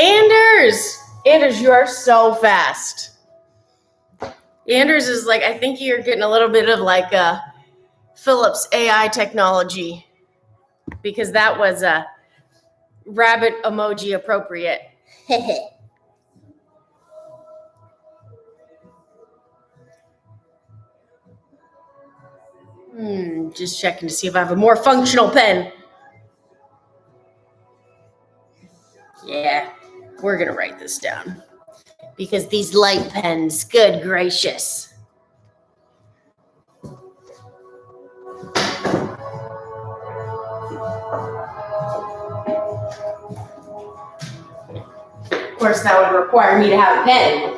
Anders, you are so fast. Anders is like, I think you're getting a little bit of like a Philips AI technology, because that was a rabbit emoji appropriate. Just checking to see if I have a more functional pen. Yeah, we're gonna write this down because these light pens, good gracious. Of course, that would require me to have a pen.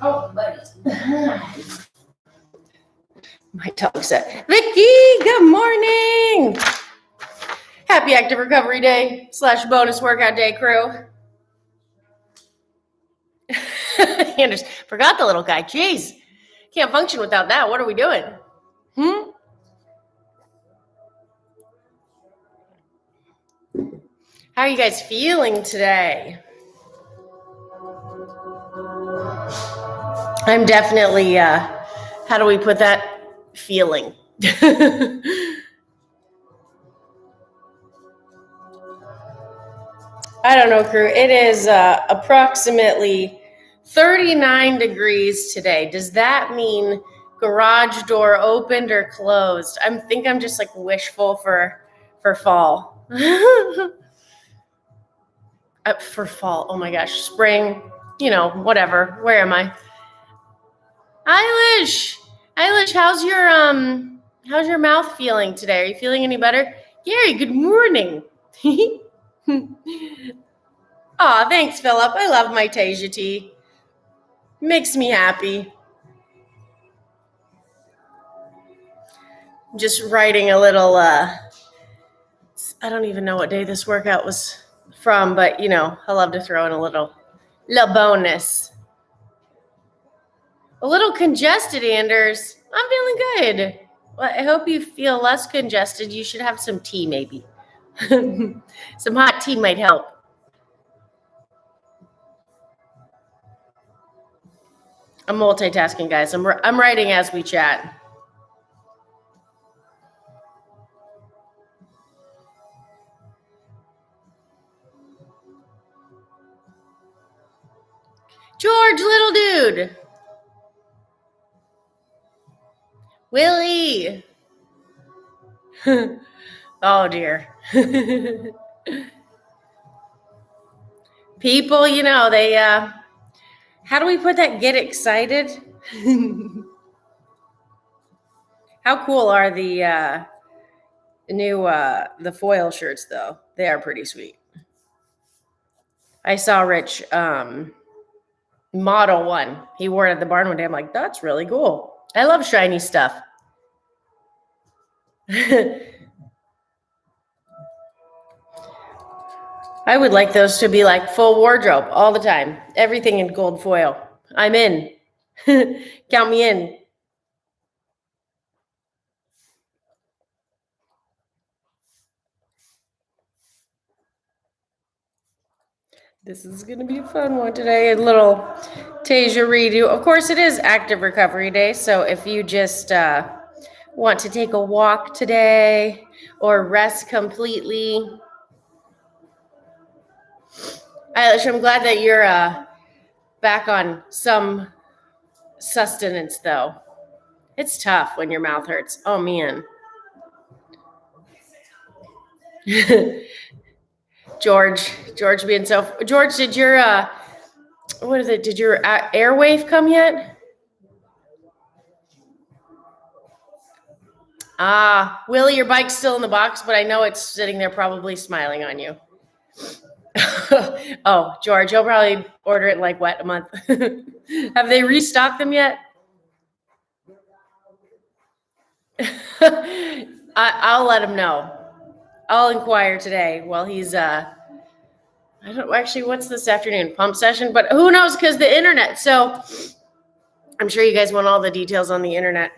Oh, buddy. My dog said, Vicky, good morning. Happy active recovery day / bonus workout day, crew. Anders, forgot the little guy. Jeez, can't function without that. What are we doing? How are you guys feeling today? I'm definitely, how do we put that? Feeling. I don't know, crew. It is approximately 39 degrees today. Does that mean garage door opened or closed? I think I'm just like wishful for fall. For fall. Oh my gosh. Spring, whatever. Where am I? Eilish, how's your mouth feeling today? Are you feeling any better? Gary, good morning. Aw, thanks, Philip. I love my Tasia tea. Makes me happy. Just writing a little, I don't even know what day this workout was from, but, I love to throw in a little bonus. A little congested, Anders. I'm feeling good. Well, I hope you feel less congested. You should have some tea, maybe. Some hot tea might help. I'm multitasking, guys. I'm writing as we chat. George, little dude. Willie. Oh, dear. People, they, how do we put that? Get excited? How cool are the new, the foil shirts, though? They are pretty sweet. I saw Rich model one. He wore it at the barn one day. I'm like, that's really cool. I love shiny stuff. I would like those to be like full wardrobe all the time. Everything in gold foil. I'm in. Count me in. This is going to be a fun one today. A little Tasia redo. Of course, it is active recovery day. So if you just want to take a walk today or rest completely, Eilish, I'm glad that you're back on some sustenance, though. It's tough when your mouth hurts. Oh, man. George being so. George, did your what is it? Did your Airwave come yet? Willie, your bike's still in the box, but I know it's sitting there probably smiling on you. Oh, George, he'll probably order it in like a month. Have they restocked them yet? I'll let him know. I'll inquire today while he's I don't actually, what's this afternoon? Pump session? But who knows, because the internet. So I'm sure you guys want all the details on the internet.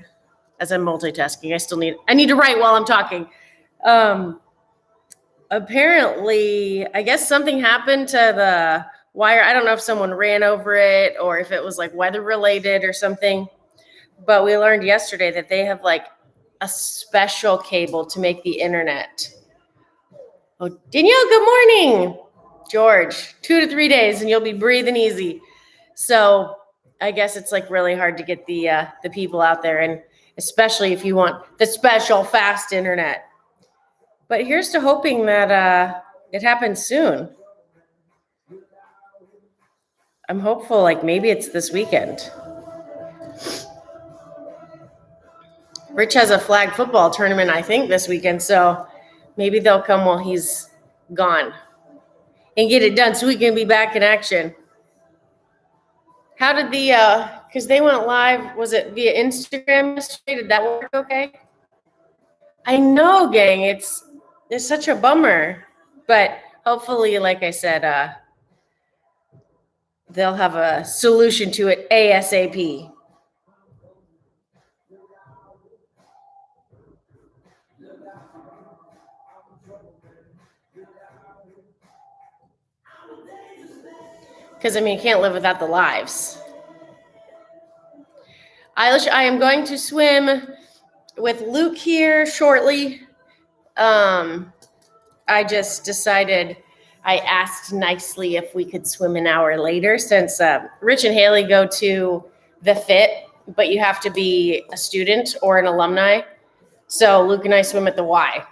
As I'm multitasking, I need to write while I'm talking. Apparently, I guess something happened to the wire. I don't know if someone ran over it or if it was like weather related or something. But we learned yesterday that they have like a special cable to make the internet. Oh, Danielle, good morning. George, 2 to 3 days and you'll be breathing easy. So I guess it's like really hard to get the people out there, and especially if you want the special fast internet. But here's to hoping that it happens soon. I'm hopeful, like maybe it's this weekend. Rich has a flag football tournament, I think, this weekend, so maybe they'll come while he's gone and get it done so we can be back in action. How did because they went live, was it via Instagram yesterday? Did that work okay? I know, gang, it's such a bummer, but hopefully, like I said, they'll have a solution to it ASAP. Because, I mean, you can't live without the lives. Eilish, I am going to swim with Luke here shortly. I just decided, I asked nicely if we could swim an hour later since Rich and Haley go to the Fit, but you have to be a student or an alumni. So Luke and I swim at the Y.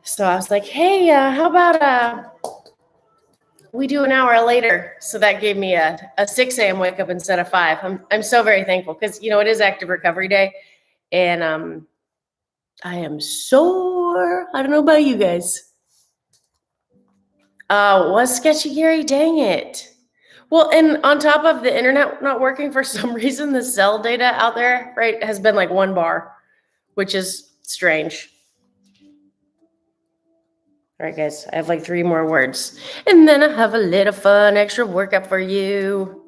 So I was like, hey, how about we do an hour later? So that gave me a 6 a.m. wake up instead of 5. I'm so very thankful because, you know, it is Active Recovery Day. And I am sore. I don't know about you guys. Was sketchy, Gary? Dang it. Well, and on top of the internet not working for some reason, the cell data out there, right, has been like 1 bar, which is strange. All right, guys, I have like 3 more words. And then I have a little fun extra workout for you.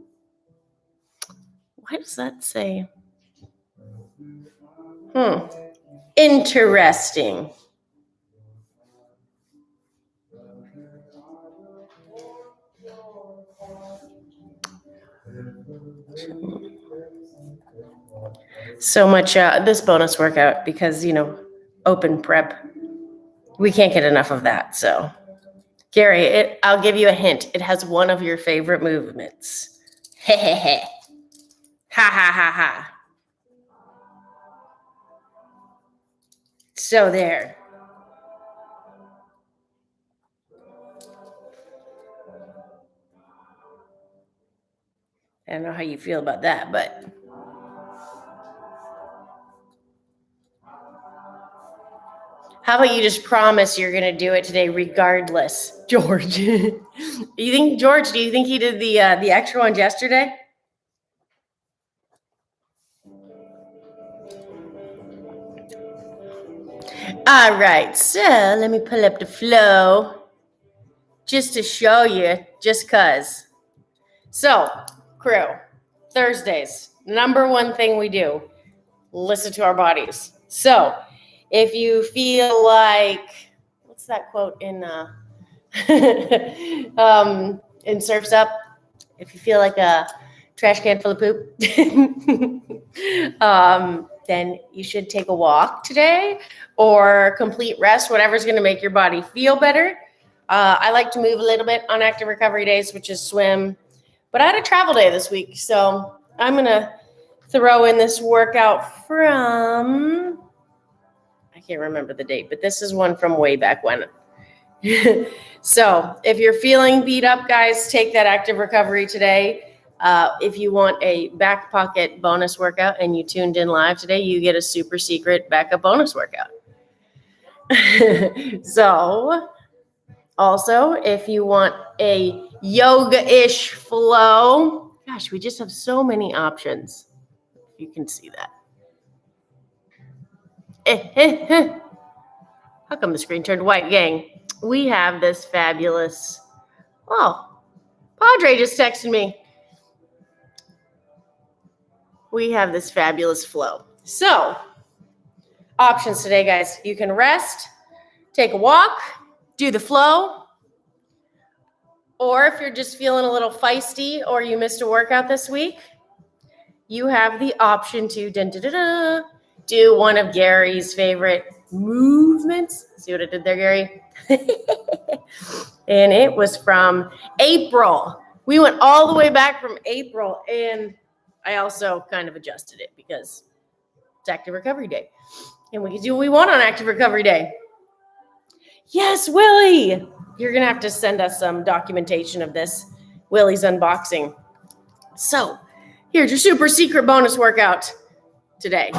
Why does that say? Interesting. So much this bonus workout because, you know, open prep. We can't get enough of that. So, Gary, I'll give you a hint. It has one of your favorite movements. He he he. Ha ha ha ha. So there. I don't know how you feel about that, but how about you just promise you're going to do it today regardless, George? Do you think he did the extra ones yesterday? All right, so let me pull up the flow just to show you, just cuz. So, crew, Thursdays, number 1 thing we do, listen to our bodies. So, if you feel like, what's that quote in Surf's Up? If you feel like a trash can full of poop, then you should take a walk today or complete rest, whatever's going to make your body feel better. I like to move a little bit on Active Recovery days, which is swim. But I had a travel day this week, so I'm going to throw in this workout from, I can't remember the date, but this is one from way back when. So if you're feeling beat up, guys, take that Active Recovery today. If you want a back pocket bonus workout and you tuned in live today, you get a super secret backup bonus workout. So also, if you want a yoga-ish flow, gosh, we just have so many options. If you can see that. How come the screen turned white, gang? We have this fabulous, oh, Padre just texted me. we have this fabulous flow. So, options today, guys. You can rest, take a walk, do the flow, or if you're just feeling a little feisty or you missed a workout this week, you have the option to do one of Gary's favorite movements. See what I did there, Gary? And it was from April. We went all the way back from April, and I also kind of adjusted it because it's Active Recovery Day. And we can do what we want on Active Recovery Day. Yes, Willie. You're going to have to send us some documentation of this Willie's unboxing. So, here's your super secret bonus workout today.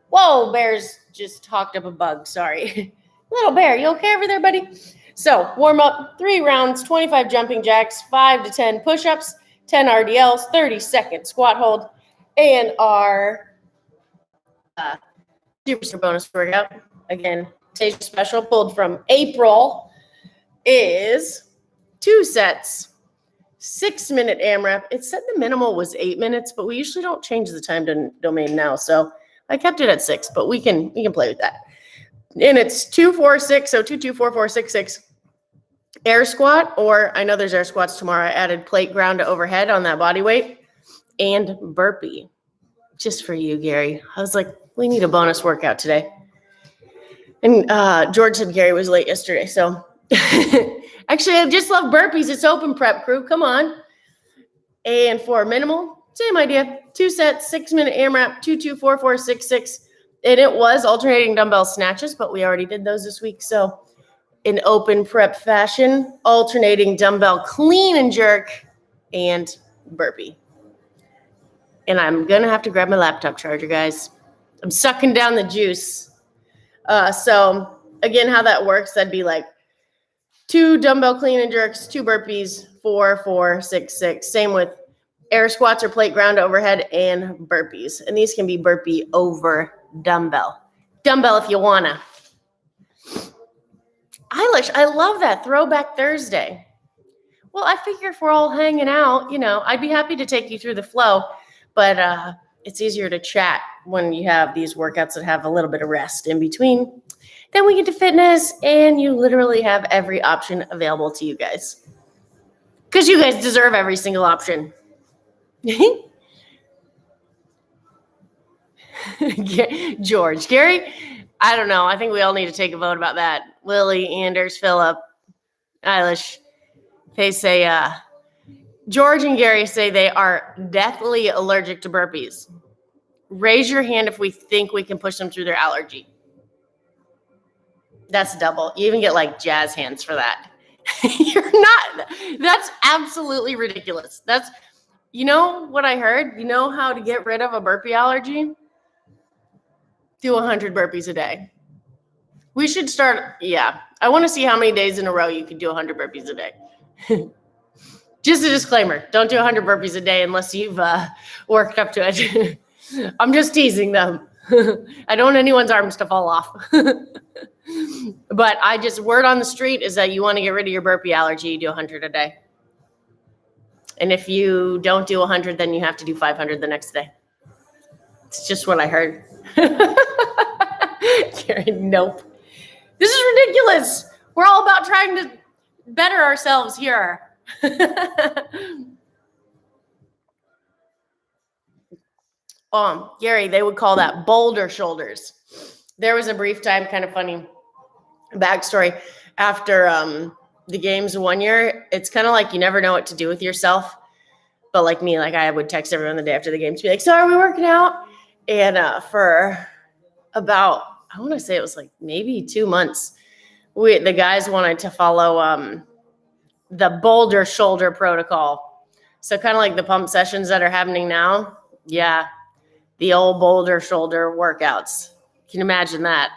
Whoa, Bear's just hawked up a bug. Sorry. Little Bear, you okay over there, buddy? So, warm up, 3 rounds, 25 jumping jacks, 5 to 10 push-ups, 10 RDLs, 30-second squat hold, and our super bonus workout, again, Tasia Special, pulled from April, is 2 sets, 6-minute AMRAP. It said the minimal was 8 minutes, but we usually don't change the time domain now, so I kept it at 6, but we can play with that. And it's 2-4-6, so 2-2-4-4-6-6 air squat, or I know there's air squats tomorrow. I added plate ground to overhead on that body weight, and burpee, just for you, Gary. I was like, we need a bonus workout today. And George said Gary was late yesterday, so actually, I just love burpees. It's open prep, crew. Come on. And for minimal, same idea. 2 sets, 6-minute AMRAP, 2-2-4-4-6-6. And it was alternating dumbbell snatches, but we already did those this week. So in open prep fashion, alternating dumbbell clean and jerk and burpee. And I'm going to have to grab my laptop charger, guys. I'm sucking down the juice. So again, how that works, that'd be like 2 dumbbell clean and jerks, 2 burpees, 4-4-6-6. Same with air squats or plate ground overhead and burpees. And these can be burpee over dumbbell. Dumbbell if you wanna. Eilish, I love that. Throwback Thursday. Well, I figure if we're all hanging out, I'd be happy to take you through the flow, but it's easier to chat when you have these workouts that have a little bit of rest in between. Then we get to fitness, and you literally have every option available to you guys. Because you guys deserve every single option. George. Gary, I don't know. I think we all need to take a vote about that. Lily, Anders, Philip, Eilish. They say, George and Gary say they are deathly allergic to burpees. Raise your hand if we think we can push them through their allergy. That's double. You even get like jazz hands for that. You're not. That's absolutely ridiculous. That's, what I heard? You know how to get rid of a burpee allergy? Do 100 burpees a day. We should start. Yeah. I want to see how many days in a row you can do 100 burpees a day. Just a disclaimer. Don't do 100 burpees a day unless you've worked up to it. I'm just teasing them. I don't want anyone's arms to fall off. But word on the street is that you want to get rid of your burpee allergy, you do 100 a day. And if you don't do 100, then you have to do 500 the next day. It's just what I heard. Karen, nope. This is ridiculous. We're all about trying to better ourselves here. Gary, they would call that boulder shoulders. There was a brief time, kind of funny backstory, after the games 1 year. It's kind of like you never know what to do with yourself. But like me, I would text everyone the day after the game to be like, so are we working out? And for about, I want to say it was like maybe 2 months, the guys wanted to follow the boulder shoulder protocol. So kind of like the pump sessions that are happening now. Yeah, the old boulder shoulder workouts. Can you imagine that?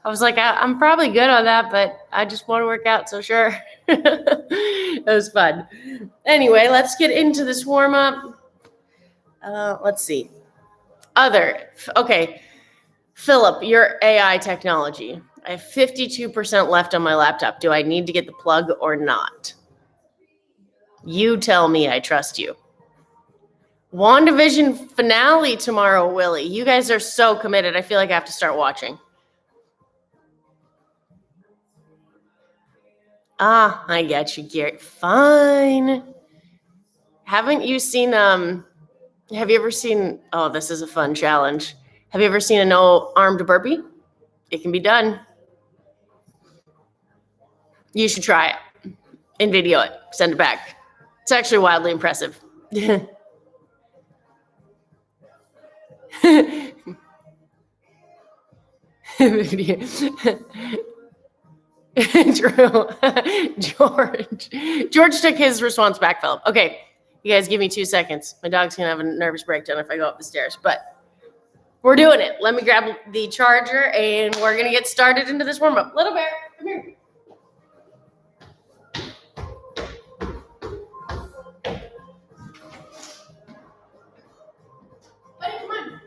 I was like, I'm probably good on that, but I just want to work out, so sure. It was fun. Anyway, let's get into this warm-up. Let's see. Okay. Philip, your AI technology. I have 52% left on my laptop. Do I need to get the plug or not? You tell me. I trust you. WandaVision finale tomorrow, Willie. You guys are so committed. I feel like I have to start watching. Ah, I get you, Gary. Fine. Haven't you seen have you ever seen, oh, this is a fun challenge. Have you ever seen a no armed burpee? It can be done. You should try it and video it. Send it back. It's actually wildly impressive. True. George took his response back, Philip. Okay, you guys give me 2 seconds. My dog's gonna have a nervous breakdown if I go up the stairs, but we're doing it. Let me grab the charger and we're gonna get started into this warm up. Little Bear, come here. Buddy, come on.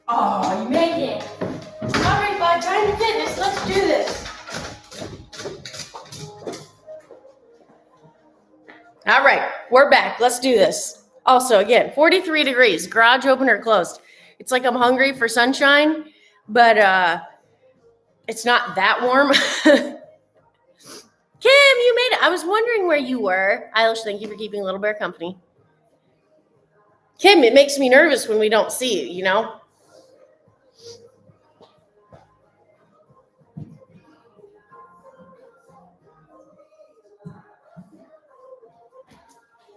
Oh, you made it. All right, bud, time to fitness. Let's do this. All right, we're back. Let's do this. Also, again, 43 degrees, garage open or closed. It's like I'm hungry for sunshine, but it's not that warm. Kim, you made it. I was wondering where you were. Eilish, thank you for keeping Little Bear company. Kim, it makes me nervous when we don't see you, you know?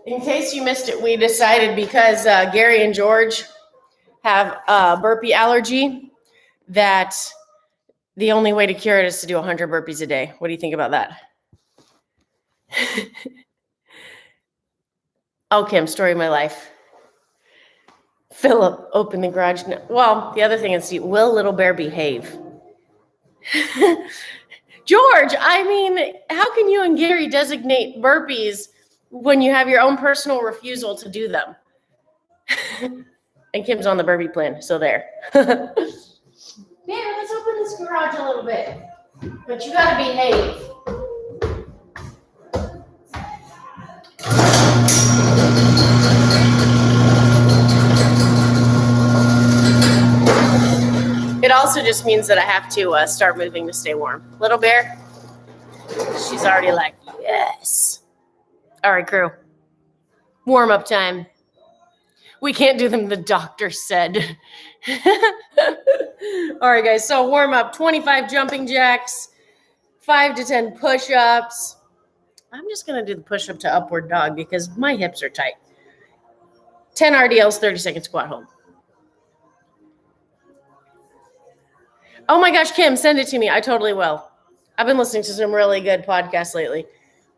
In case you missed it, we decided because Gary and George have a burpee allergy that the only way to cure it is to do 100 burpees a day. What do you think about that? Oh, Kim, story of my life. Philip, open the garage. Well, the other thing is, will Little Bear behave? George, I mean, how can you and Gary designate burpees when you have your own personal refusal to do them? And Kim's on the burpee plan, so there. Bear, let's open this garage a little bit. But you gotta behave. It also just means that I have to start moving to stay warm. Little Bear, she's already like, yes. All right, crew. Warm up time. We can't do them, the doctor said. All right, guys, so warm up, 25 jumping jacks, 5 to 10 push-ups. I'm just gonna do the push-up to upward dog because my hips are tight. 10 RDLs, 30-second squat hold. Oh my gosh, Kim, send it to me. I totally will. I've been listening to some really good podcasts lately.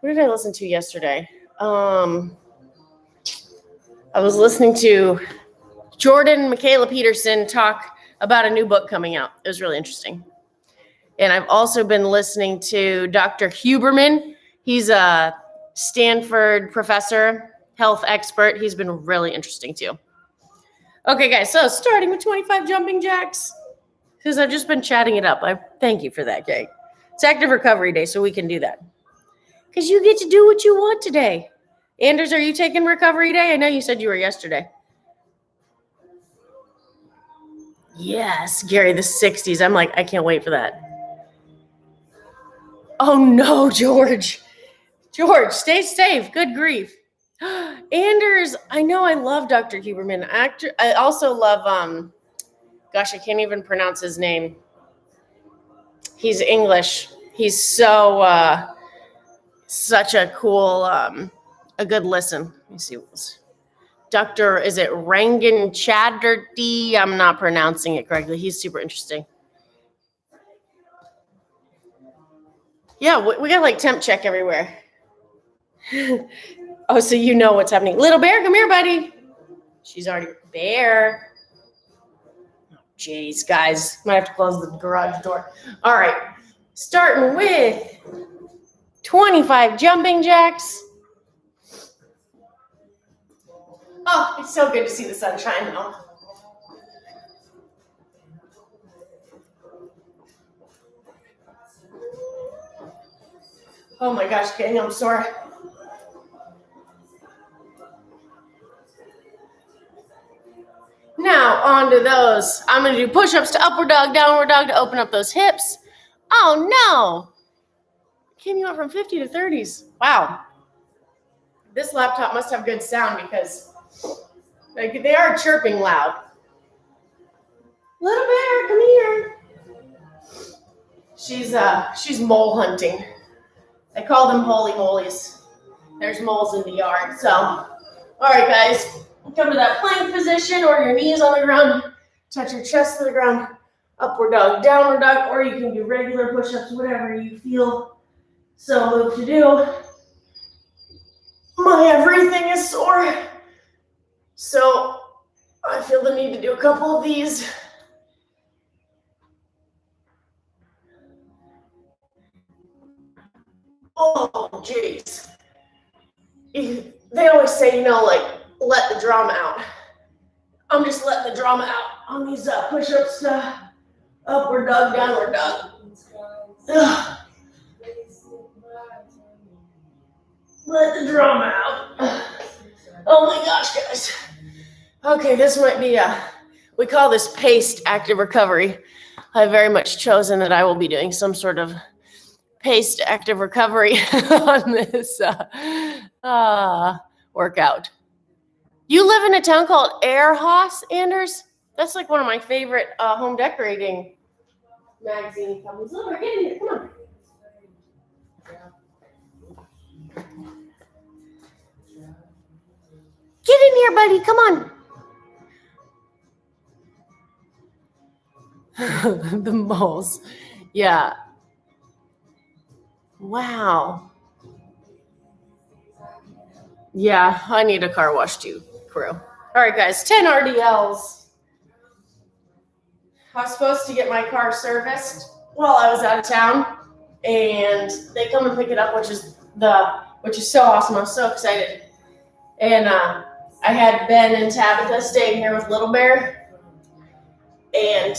What did I listen to yesterday? I was listening to Jordan Michaela Peterson talk about a new book coming out. It was really interesting. And I've also been listening to Dr. Huberman. He's a Stanford professor, health expert. He's been really interesting too. Okay, guys, so starting with 25 jumping jacks. Because I've just been chatting it up. I thank you for that, Kate. It's active recovery day, so we can do that. Because you get to do what you want today. Anders, are you taking recovery day? I know you said you were yesterday. Yes, Gary, the 60s. I'm like, I can't wait for that. Oh, no, George. George, stay safe. Good grief. Anders, I know I love Dr. Huberman. I also love, gosh, I can't even pronounce his name. He's English. He's so, such a cool, a good listen. Let me see what was. Dr. Is it Rangan Chatterjee? I'm not pronouncing it correctly. He's super interesting. Yeah, we got like temp check everywhere. Oh, so you know what's happening. Little Bear, come here, buddy. She's already Bear. Oh, jeez, guys. Might have to close the garage door. All right. Starting with 25 jumping jacks. Oh, it's so good to see the sunshine, though. Oh my gosh, gang, I'm sore. Now, on to those. I'm going to do push-ups to upward dog, downward dog to open up those hips. Oh, no. Kim, you went from 50 to 30s. Wow. This laptop must have good sound because they are chirping loud. Little bear, come here. She's mole hunting. I call them holy molies. There's moles in the yard. So, all right, guys. Come to that plank position or your knees on the ground. Touch your chest to the ground. Upward dog, downward dog, or you can do regular push-ups, whatever you feel so moved to do. My everything is sore. So I feel the need to do a couple of these. Oh, jeez. They always say, like, let the drama out. I'm just letting the drama out on these push-ups to upward dog, downward dog. Ugh. Let the drama out. Oh my gosh, guys. Okay, this might be we call this paced active recovery. I've very much chosen that I will be doing some sort of paced active recovery on this workout. You live in a town called Aarhus, Anders? That's like one of my favorite home decorating magazine companies. Look, get in here, come on. Get in here, buddy, come on. The moles. Yeah. Wow. Yeah, I need a car wash too, crew. All right, guys, 10 RDLs. I was supposed to get my car serviced while I was out of town, and they come and pick it up, which is so awesome. I'm so excited. And I had Ben and Tabitha staying here with Little Bear, and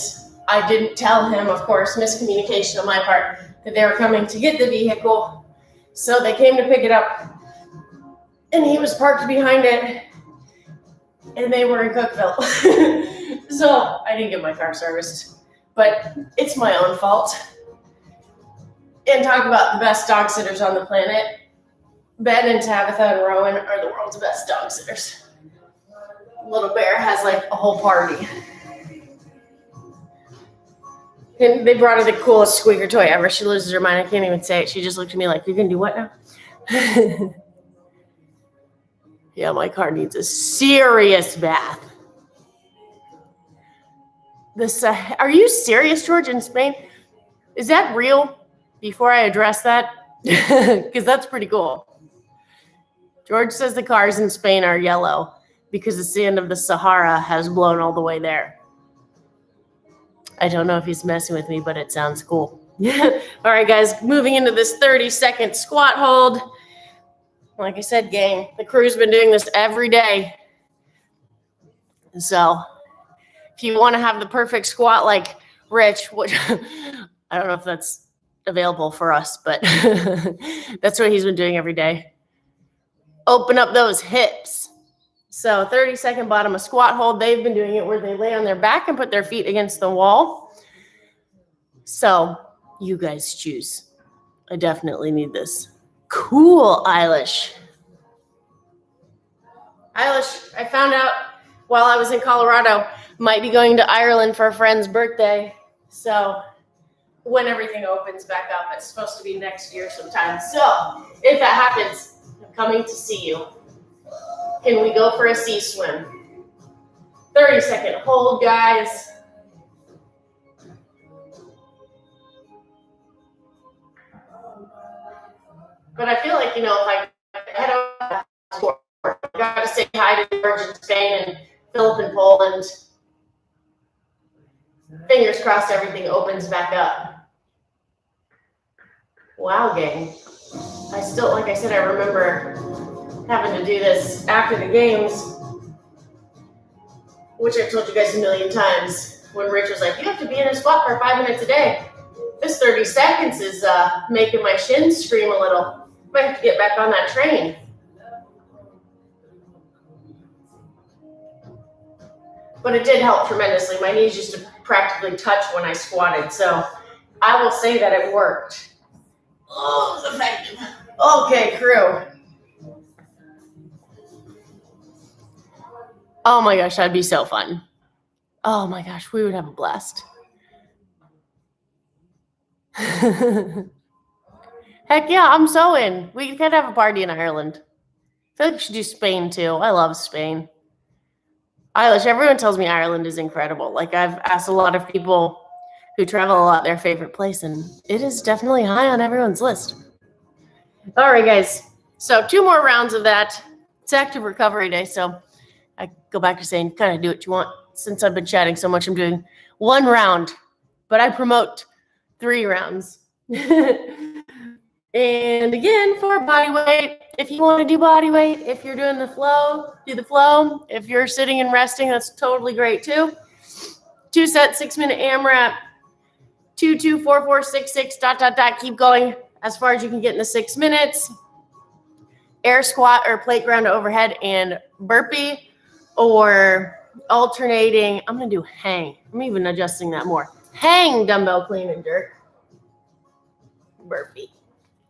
I didn't tell him, of course, miscommunication on my part, that they were coming to get the vehicle. So they came to pick it up, and he was parked behind it, and they were in Cookeville. So I didn't get my car serviced, but it's my own fault. And talk about the best dog sitters on the planet. Ben and Tabitha and Rowan are the world's best dog sitters. Little Bear has like a whole party. And they brought her the coolest squeaker toy ever. She loses her mind. I can't even say it. She just looked at me like, "You can do what now?" Yeah, my car needs a serious bath. Are you serious, George, in Spain? Is that real? Before I address that, because that's pretty cool. George says the cars in Spain are yellow because the sand of the Sahara has blown all the way there. I don't know if he's messing with me, but it sounds cool. All right, guys, moving into this 30-second squat hold. Like I said, gang, the crew's been doing this every day. So if you want to have the perfect squat like Rich, which I don't know if that's available for us, but that's what he's been doing every day. Open up those hips. So 30-second bottom of squat hold. They've been doing it where they lay on their back and put their feet against the wall. So you guys choose. I definitely need this. Cool, Eilish. Eilish, I found out while I was in Colorado, might be going to Ireland for a friend's birthday. So when everything opens back up, it's supposed to be next year sometime. So if that happens, I'm coming to see you. Can we go for a sea swim? 30-second hold, guys. But I feel like, if I head over to I got to say hi to George in Spain and Philip in Poland. Fingers crossed everything opens back up. Wow, gang. Like I said, I remember having to do this after the games, which I've told you guys a million times, when Rich was like, you have to be in a squat for 5 minutes a day. This 30 seconds is making my shins scream a little. Might have to get back on that train. But it did help tremendously. My knees used to practically touch when I squatted. So I will say that it worked. Oh, it's effective. Okay, crew. Oh my gosh, that'd be so fun. Oh my gosh, we would have a blast. Heck yeah, I'm so in. We could have a party in Ireland. I feel like we should do Spain too. I love Spain. Eilish, everyone tells me Ireland is incredible. Like, I've asked a lot of people who travel a lot their favorite place, and it is definitely high on everyone's list. All right, guys. So 2 more rounds of that. It's active recovery day, so I go back to saying kind of do what you want. Since I've been chatting so much, I'm doing 1 round, but I promote 3 rounds. And again, for body weight, if you want to do body weight, if you're doing the flow, do the flow. If you're sitting and resting, that's totally great too. 2 sets, 6-minute AMRAP, 2, 2, 4, 4, 6, 6, ... Keep going as far as you can get in the 6 minutes. Air squat or plate ground to overhead and burpee, or alternating. I'm going to do hang. I'm even adjusting that more. Hang, dumbbell clean and jerk. Burpee.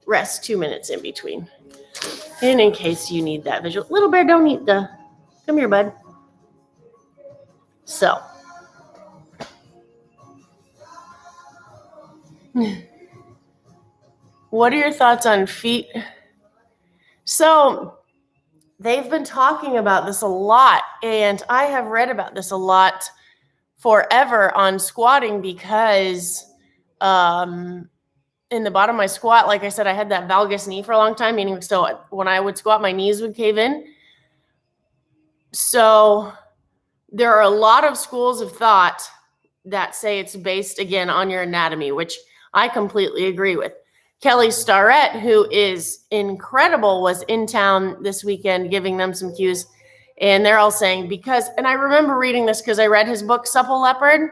Rest 2 minutes in between. And in case you need that visual. Little bear, don't eat the. Come here, bud. So. What are your thoughts on feet? So, they've been talking about this a lot, and I have read about this a lot forever on squatting because in the bottom of my squat, like I said, I had that valgus knee for a long time, meaning so when I would squat, my knees would cave in. So there are a lot of schools of thought that say it's based, again, on your anatomy, which I completely agree with. Kelly Starrett, who is incredible, was in town this weekend giving them some cues. And they're all saying, because, and I remember reading this because I read his book, Supple Leopard,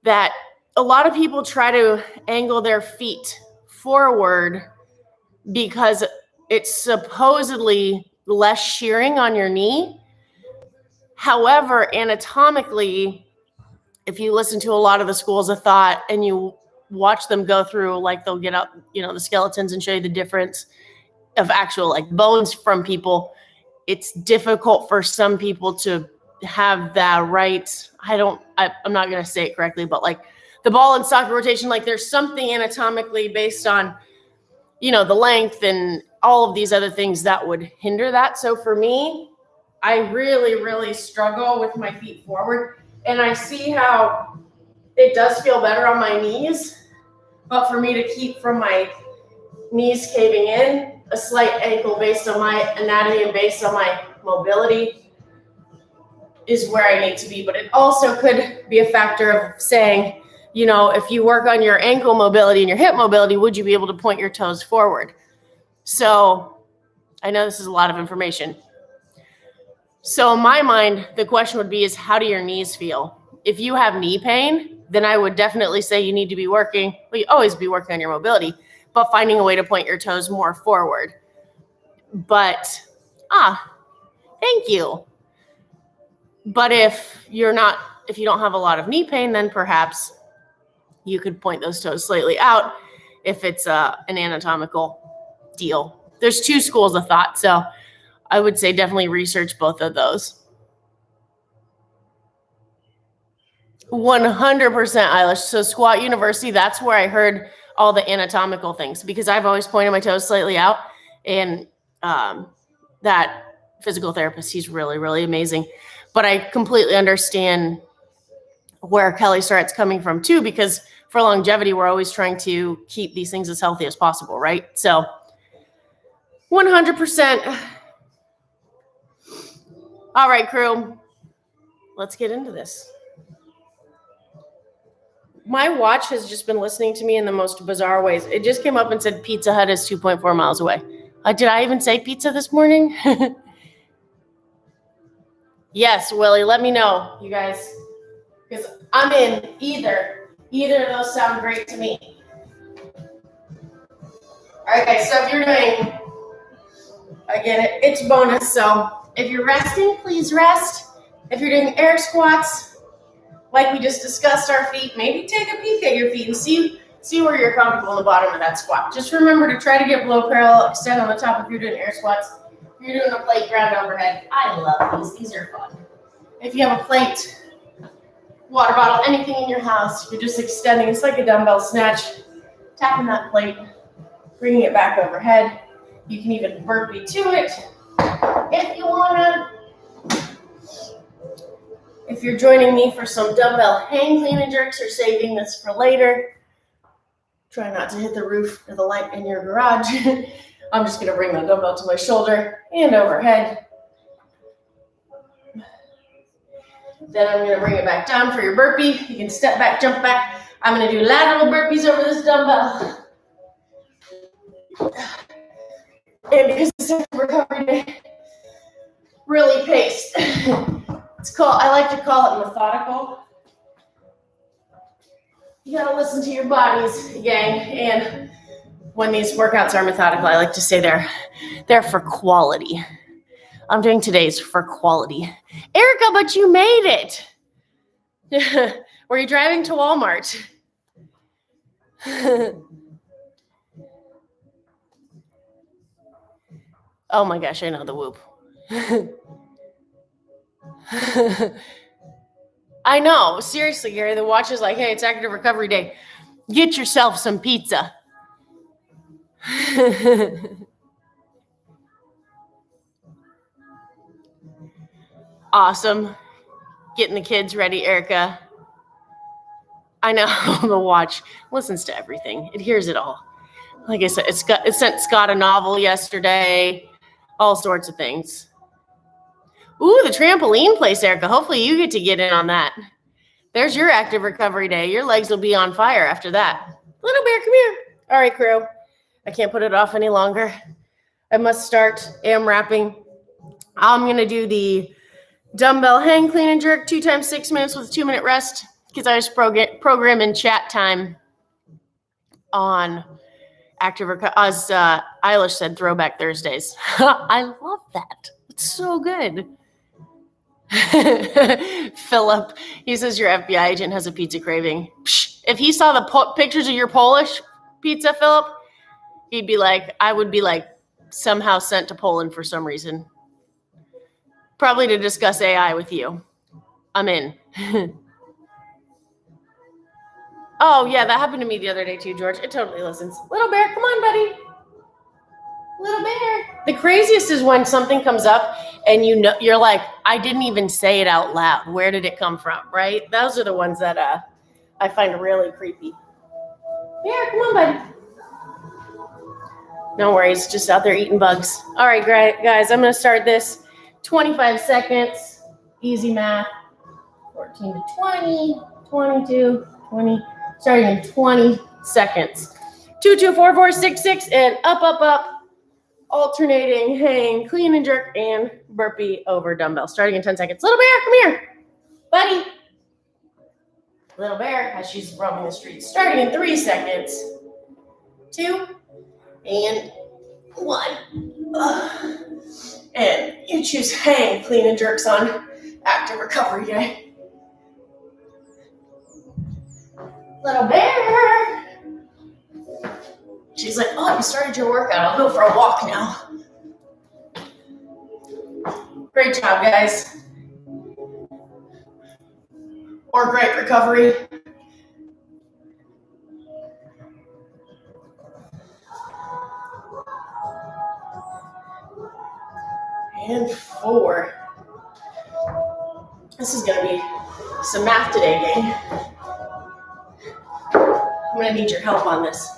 that a lot of people try to angle their feet forward because it's supposedly less shearing on your knee. However, anatomically, if you listen to a lot of the schools of thought and you watch them go through, like they'll get out, the skeletons and show you the difference of actual like bones from people, it's difficult for some people to have that right. I'm not going to say it correctly, but like the ball and socket rotation, like there's something anatomically based on, the length and all of these other things that would hinder that. So for me, I really, really struggle with my feet forward, and I see how it does feel better on my knees, but for me to keep from my knees caving in, a slight ankle based on my anatomy and based on my mobility is where I need to be. But it also could be a factor of saying, if you work on your ankle mobility and your hip mobility, would you be able to point your toes forward? So I know this is a lot of information. So in my mind, the question would be is how do your knees feel? If you have knee pain, then I would definitely say you need to be working. Well, you always be working on your mobility, but finding a way to point your toes more forward. But, thank you. But if you don't have a lot of knee pain, then perhaps you could point those toes slightly out if it's an anatomical deal. There's 2 schools of thought, so I would say definitely research both of those. 100% Eilish. So Squat University, that's where I heard all the anatomical things, because I've always pointed my toes slightly out, and that physical therapist, he's really, really amazing. But I completely understand where Kelly Starrett's coming from too, because for longevity, we're always trying to keep these things as healthy as possible, right? So 100%. All right, crew, let's get into this. My watch has just been listening to me in the most bizarre ways. It just came up and said Pizza Hut is 2.4 miles away. Did I even say pizza this morning? Yes, Willie, let me know, you guys, because I'm in either. Either of those sound great to me. All right, guys, so if you're doing, again, it's bonus. So if you're resting, please rest. If you're doing air squats, like we just discussed our feet, maybe take a peek at your feet and see where you're comfortable in the bottom of that squat. Just remember to try to get below parallel, extend on the top if you're doing air squats. If you're doing a plate ground overhead, I love these. These are fun. If you have a plate, water bottle, anything in your house, you're just extending. It's like a dumbbell snatch, tapping that plate, bringing it back overhead. You can even burpee to it if you wanna. If you're joining me for some dumbbell hang clean and jerks or saving this for later, try not to hit the roof or the light in your garage. I'm just gonna bring the dumbbell to my shoulder and overhead. Then I'm gonna bring it back down for your burpee. You can step back, jump back. I'm gonna do lateral burpees over this dumbbell. And because it's a recovery day, really paced. I like to call it methodical. You gotta listen to your bodies, gang. And when these workouts are methodical, I like to say they're for quality. I'm doing today's for quality. Erica, but you made it. Were you driving to Walmart? Oh my gosh, I know the whoop. I know, seriously, Gary, the watch is like, hey, it's active recovery day. Get yourself some pizza. Awesome. Getting the kids ready, Erica. I know the watch listens to everything. It hears it all. Like I said, it sent Scott a novel yesterday, all sorts of things. Ooh, the trampoline place, Erica. Hopefully you get to get in on that. There's your active recovery day. Your legs will be on fire after that. Little bear, come here. All right, crew. I can't put it off any longer. I must start. Am wrapping. I'm going to do the dumbbell hang, clean, and jerk 2 times 6 minutes with a 2-minute rest because I was programming chat time on active recovery. As Eilish said, Throwback Thursdays. I love that. It's so good. Philip, he says your FBI agent has a pizza craving. Psh, if he saw the pictures of your Polish pizza, Philip, he'd be like, I would be like somehow sent to Poland for some reason. Probably to discuss AI with you. I'm in. Oh, yeah, that happened to me the other day too, George. It totally listens. Little bear, come on, buddy. Little bear. The craziest is when something comes up and you're like, I didn't even say it out loud. Where did it come from, right? Those are the ones that I find really creepy. Bear, come on, buddy. No worries, just out there eating bugs. All right, guys, I'm going to start this. 25 seconds, easy math. 14 to 20, 22, 20, starting in 20 seconds. 2, 2, 4, 4, 6, 6, and up, up, up. Alternating, hang, clean and jerk, and burpee over dumbbell. Starting in 10 seconds. Little bear, come here. Buddy. Little bear, as she's roaming the streets. Starting in 3 seconds. 2, and 1. And you choose hang, clean and jerks on active recovery day. Little bear. She's like, oh, you started your workout. I'll go for a walk now. Great job, guys. Or great recovery. And 4. This is going to be some math today, gang. I'm going to need your help on this.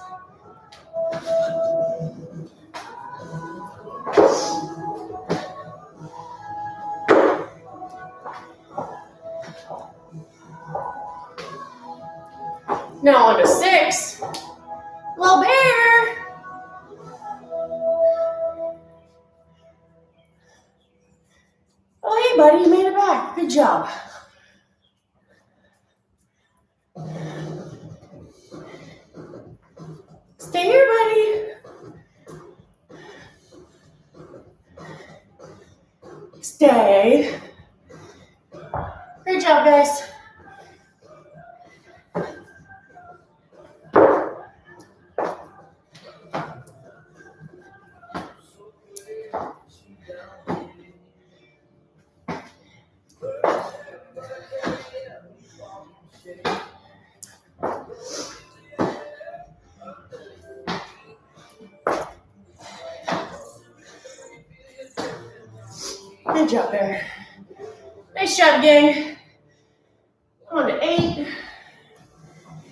Now on to 6. Little bear. Oh, hey, buddy, you made it back. Good job. Stay here, buddy. Stay. Great job, guys. Good job, Bear. Nice job, gang. On to 8.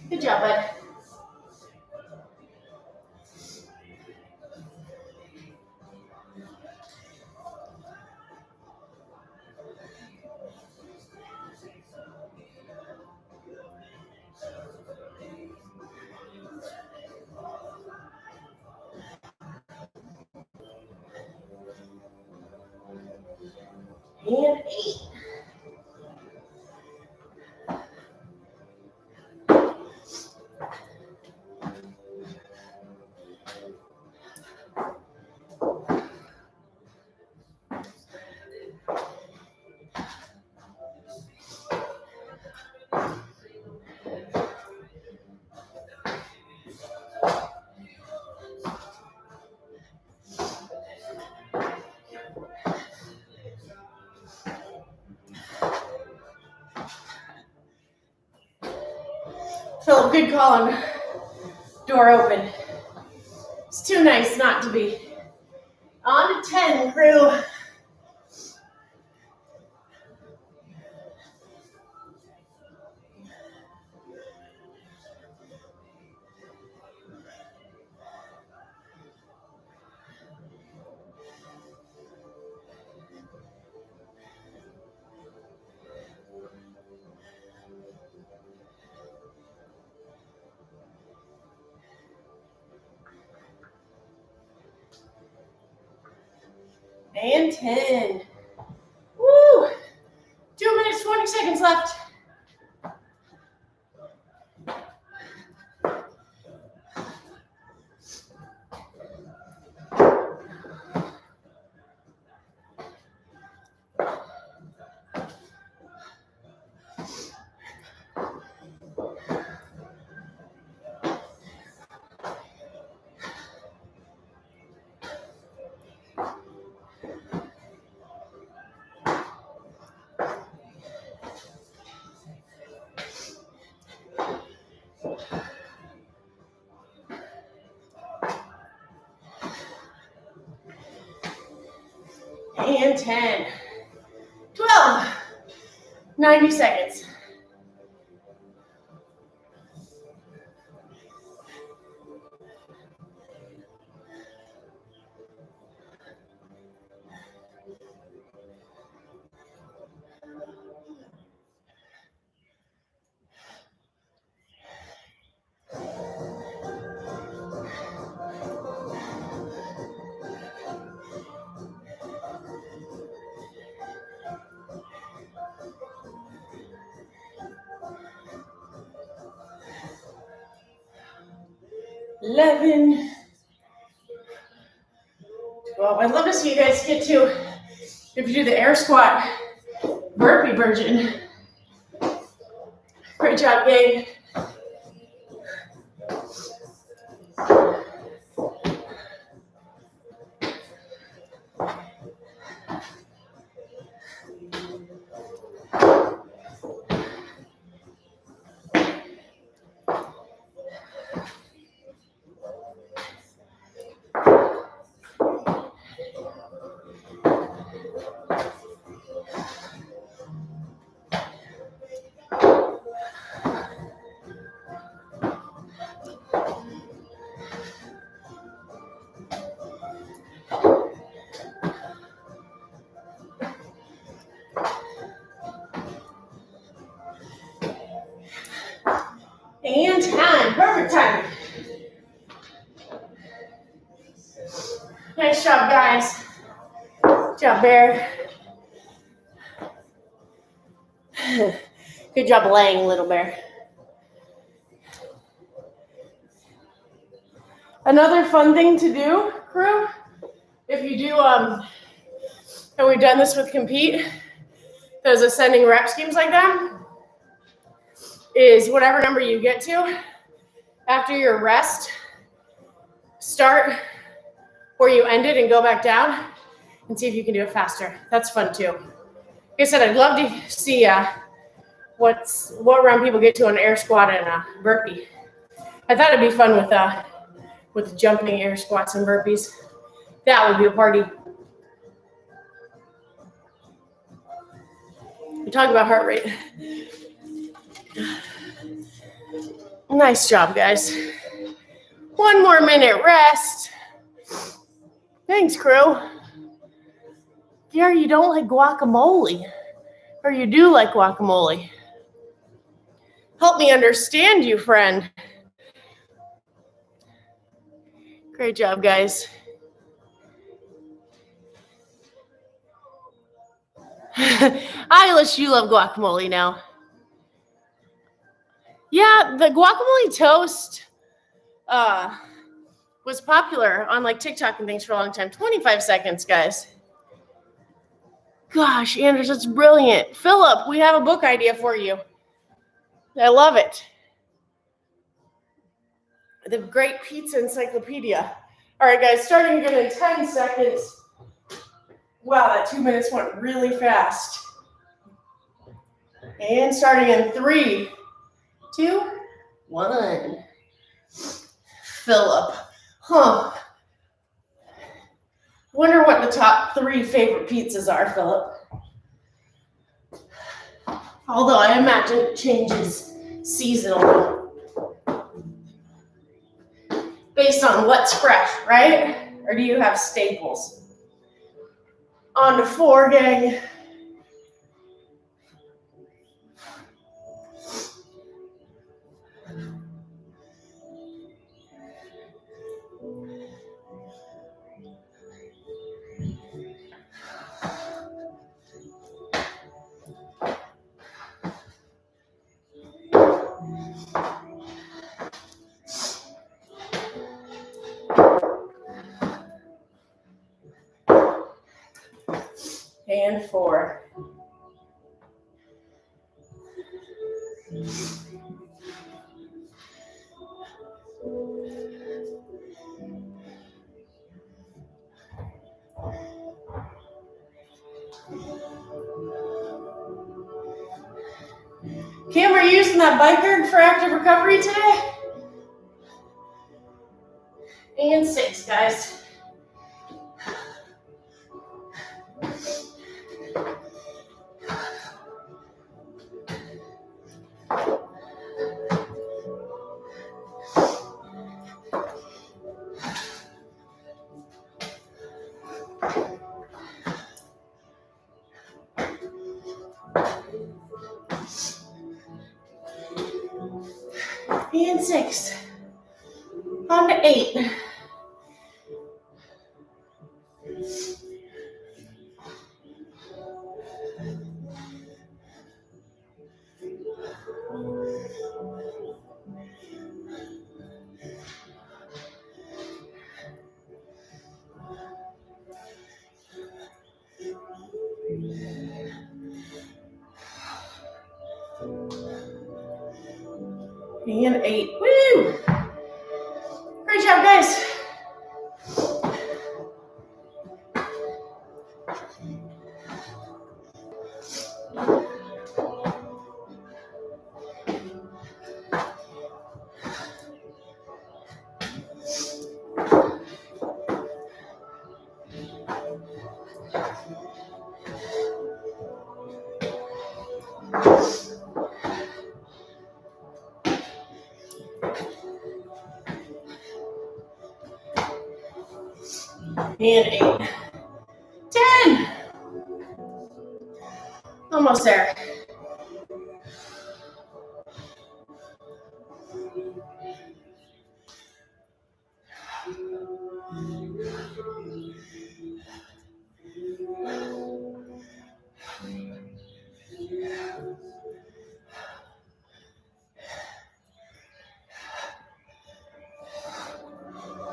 Good job, bud. And 8. Philip, good call on door open. It's too nice not to be. On to 10, crew. And 10. Woo! 2 minutes, 20 seconds left. And 10. 12. 90 seconds. Eleven. 12. I'd love to see you guys get to, if you do the air squat burpee version. Great job, gang. And time. Perfect time. Nice job, guys. Good job, Bear. Good job laying, little bear. Another fun thing to do, crew, if you do, and we've done this with Compete, those ascending rep schemes like that, is whatever number you get to, after your rest, start where you ended and go back down and see if you can do it faster. That's fun too. Like I said, I'd love to see what round people get to on air squat and burpee. I thought it'd be fun with jumping air squats and burpees. That would be a party. We talk about heart rate. Nice job, guys. One more minute rest. Thanks, crew. Yeah, you don't like guacamole. Or you do like guacamole. Help me understand you, friend. Great job, guys. Eilish, you love guacamole now. Yeah, the guacamole toast was popular on like TikTok and things for a long time. 25 seconds, guys. Gosh, Anders, that's brilliant. Philip, we have a book idea for you. I love it. The Great Pizza Encyclopedia. All right, guys, starting again in 10 seconds. Wow, that 2 minutes went really fast. And starting in 3, 2, 1. Philip. Wonder what the top 3 favorite pizzas are, Philip. Although I imagine it changes seasonally. Based on what's fresh, right? Or do you have staples? On to 4, gang. And 4. Kim, are you using that biker for active recovery today? And 6, guys. And 6. On to 8. And 8. Woo! Great job, guys. And 8. 10. Almost there.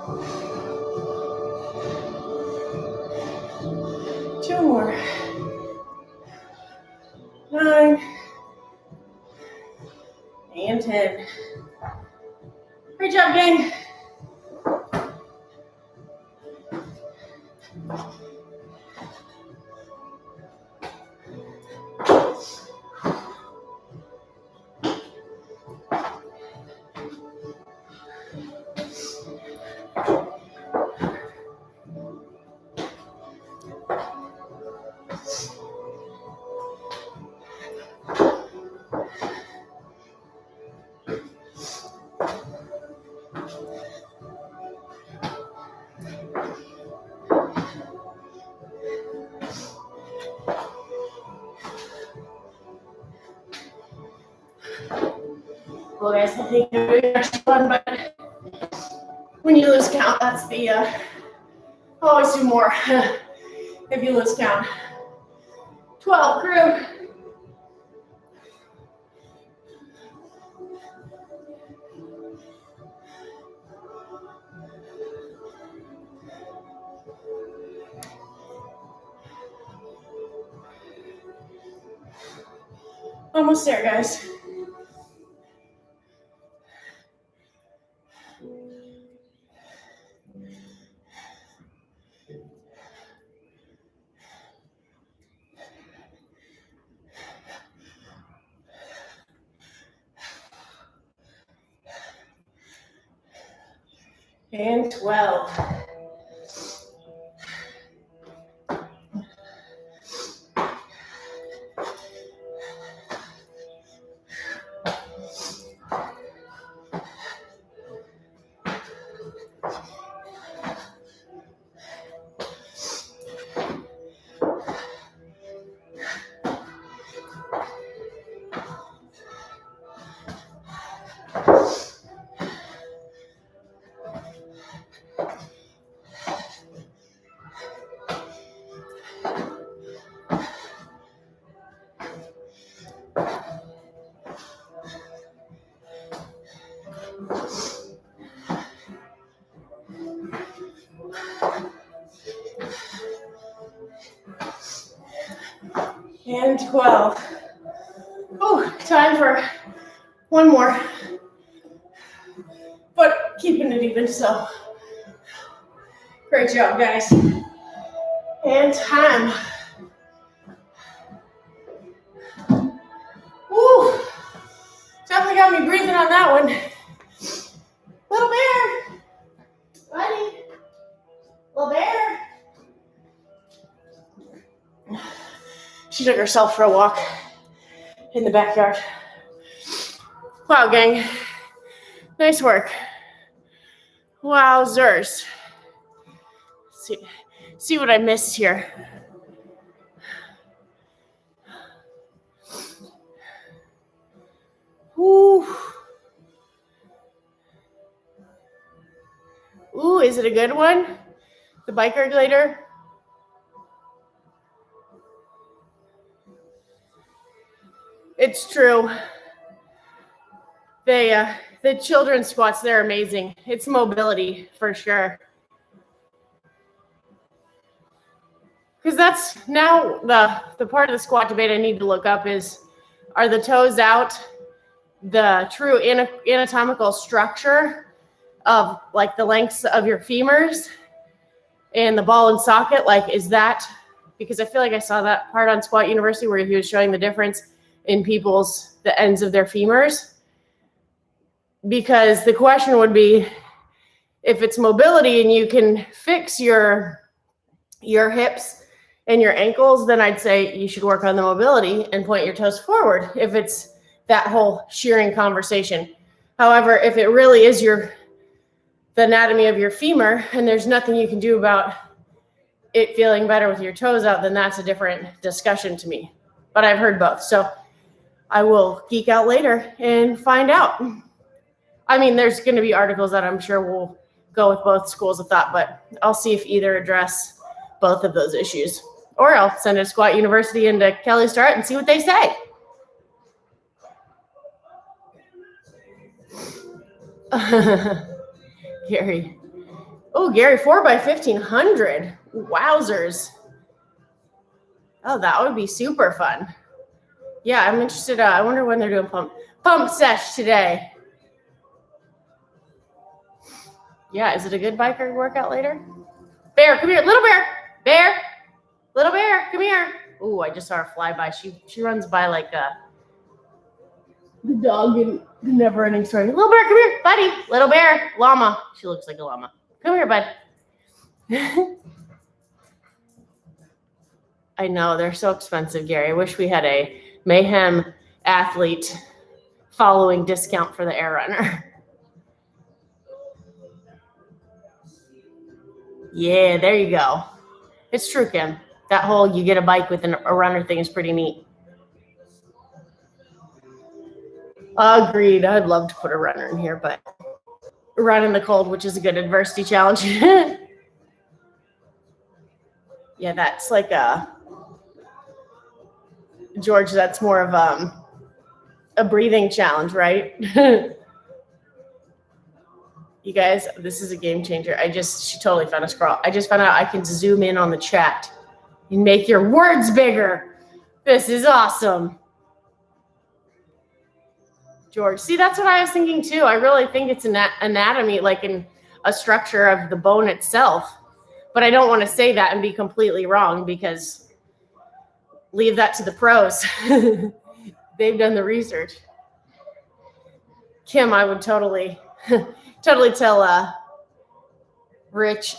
Two more. 9 and 10. Great job, gang. Well, guys, I think I'm doing extra fun, but when you lose count, that's the, always do more if you lose count. 12, crew. Almost there, guys. And 12. And 12. Oh, time for one more. But keeping it even, so. Great job, guys. And time. Woo! Definitely got me breathing on that one. Little bear. Buddy. Little bear. She took herself for a walk in the backyard. Wow, gang. Nice work. Wowzers. See what I missed here. Ooh. Ooh, is it a good one? The bike regulator? It's true. The children's squats, they're amazing. It's mobility for sure. Because that's now the part of the squat debate I need to look up is, are the toes out the true anatomical structure of like the lengths of your femurs and the ball and socket? Like, is that, because I feel like I saw that part on Squat University where he was showing the difference in the ends of their femurs. Because the question would be, if it's mobility and you can fix your hips and your ankles, then I'd say you should work on the mobility and point your toes forward if it's that whole shearing conversation. However, if it really is the anatomy of your femur and there's nothing you can do about it feeling better with your toes out, then that's a different discussion to me. But I've heard both. So I will geek out later and find out. I mean, there's going to be articles that I'm sure will go with both schools of thought, but I'll see if either address both of those issues. Or I'll send it to Squat University and to Kelly Starrett and see what they say. Gary, Oh, Gary, 4x1500. Wowzers. Oh, that would be super fun. Yeah, I'm interested. I wonder when they're doing pump sesh today. Yeah, is it a good biker workout later? Bear, come here. Little bear. Bear. Little bear, come here. Ooh, I just saw her fly by. She runs by like the dog in the Never Ending Story. Little bear, come here, buddy. Little bear, llama. She looks like a llama. Come here, bud. I know, they're so expensive, Gary. I wish we had a Mayhem athlete following discount for the Air Runner. Yeah, there you go. It's true, Kim. That whole you get a bike with a runner thing is pretty neat. Agreed. I'd love to put a runner in here, but run in the cold, which is a good adversity challenge. Yeah, that's like George, that's more of a breathing challenge, right? You guys, this is a game changer. She totally found a scroll. I just found out I can zoom in on the chat and make your words bigger. This is awesome. George, see, that's what I was thinking too. I really think it's an anatomy, like in a structure of the bone itself. But I don't want to say that and be completely wrong, because leave that to the pros. They've done the research. Kim, I would totally tell Rich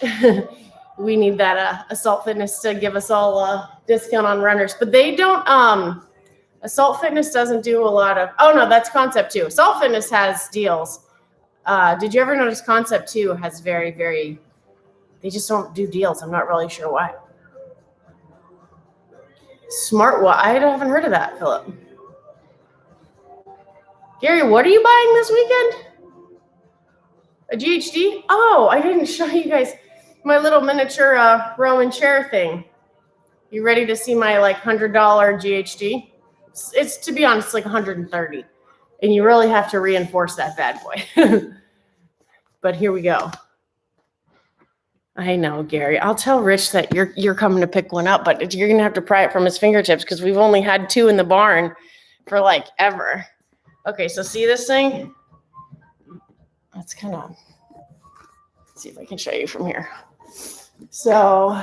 we need that Assault Fitness to give us all a discount on runners. But they don't, Assault Fitness doesn't do a lot of, oh no, that's Concept 2. Assault Fitness has deals. Did you ever notice Concept 2 has they just don't do deals. I'm not really sure why. Smart watch. I haven't heard of that, Philip. Gary, what are you buying this weekend? A GHD? Oh, I didn't show you guys my little miniature Roman chair thing. You ready to see my like $100 GHD? It's to be honest, like 130, and you really have to reinforce that bad boy. But here we go. I know, Gary. I'll tell Rich that you're coming to pick one up, but you're gonna have to pry it from his fingertips because we've only had 2 in the barn for like ever. Okay, so see this thing? Let's kind of see if I can show you from here. So,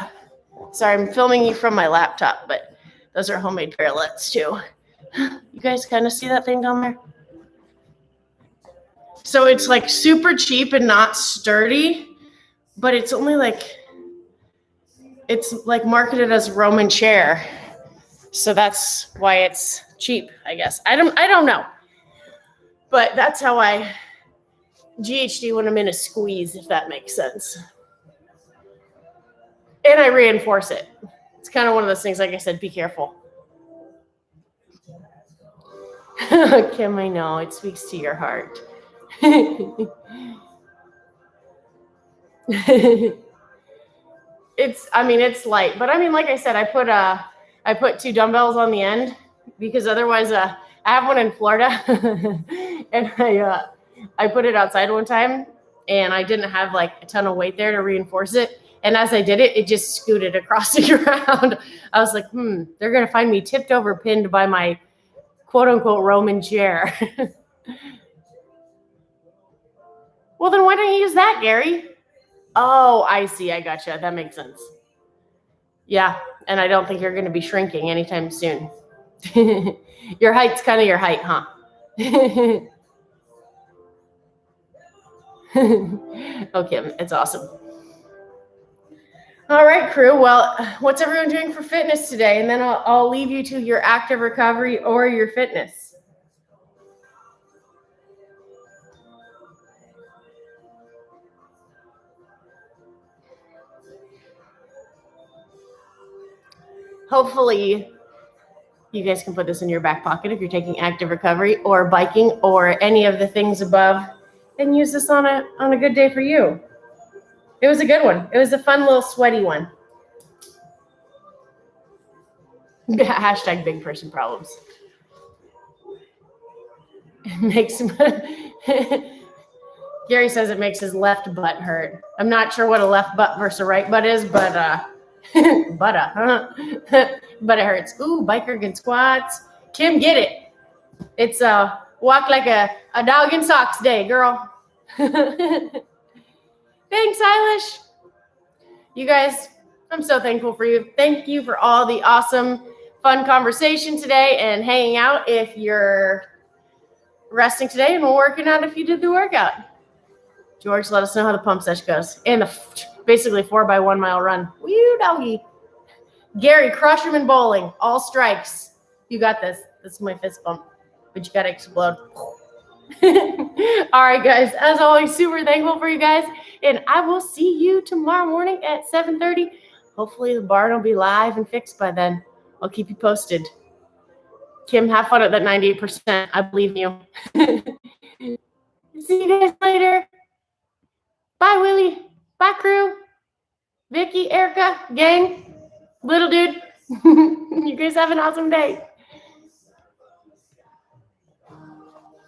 sorry, I'm filming you from my laptop, but those are homemade parallettes too. You guys kind of see that thing down there? So it's like super cheap and not sturdy, but it's only it's like marketed as Roman chair. So that's why it's cheap, I guess. I don't know. But that's how I GHD when I'm in a squeeze, if that makes sense. And I reinforce it. It's kind of one of those things, like I said, be careful. Kim, I know, it speaks to your heart. It's light, but like I said, I put 2 dumbbells on the end because otherwise, I have one in Florida and I put it outside one time and I didn't have like a ton of weight there to reinforce it. And as I did it, it just scooted across the ground. I was like, they're going to find me tipped over, pinned by my quote unquote Roman chair. Well, then why don't you use that, Gary? Oh, I see. I gotcha. That makes sense. Yeah. And I don't think you're going to be shrinking anytime soon. Your height's kind of your height, huh? Okay. It's awesome. All right, crew. Well, what's everyone doing for fitness today? And then I'll leave you to your active recovery or your fitness. Hopefully, you guys can put this in your back pocket if you're taking active recovery or biking or any of the things above, and use this on a good day for you. It was a good one. It was a fun little sweaty one. Hashtag big person problems. It makes Gary says it makes his left butt hurt. I'm not sure what a left butt versus a right butt is, but but it hurts. Ooh, biker can squats. Kim, get it. It's walk like a dog in socks day, girl. Thanks, Eilish. You guys, I'm so thankful for you. Thank you for all the awesome, fun conversation today and hanging out if you're resting today and we're working out if you did the workout. George, let us know how the pump session goes. And the basically 4x1 mile run. Woo, doggy. Gary, crush him in bowling. All strikes. You got this. This is my fist bump. But you got to explode. All right, guys. As always, super thankful for you guys. And I will see you tomorrow morning at 7:30. Hopefully the barn will be live and fixed by then. I'll keep you posted. Kim, have fun at that 98%. I believe in you. See you guys later. Bye, Willie. Bye, crew. Vicky, Erica, gang, little dude. You guys have an awesome day.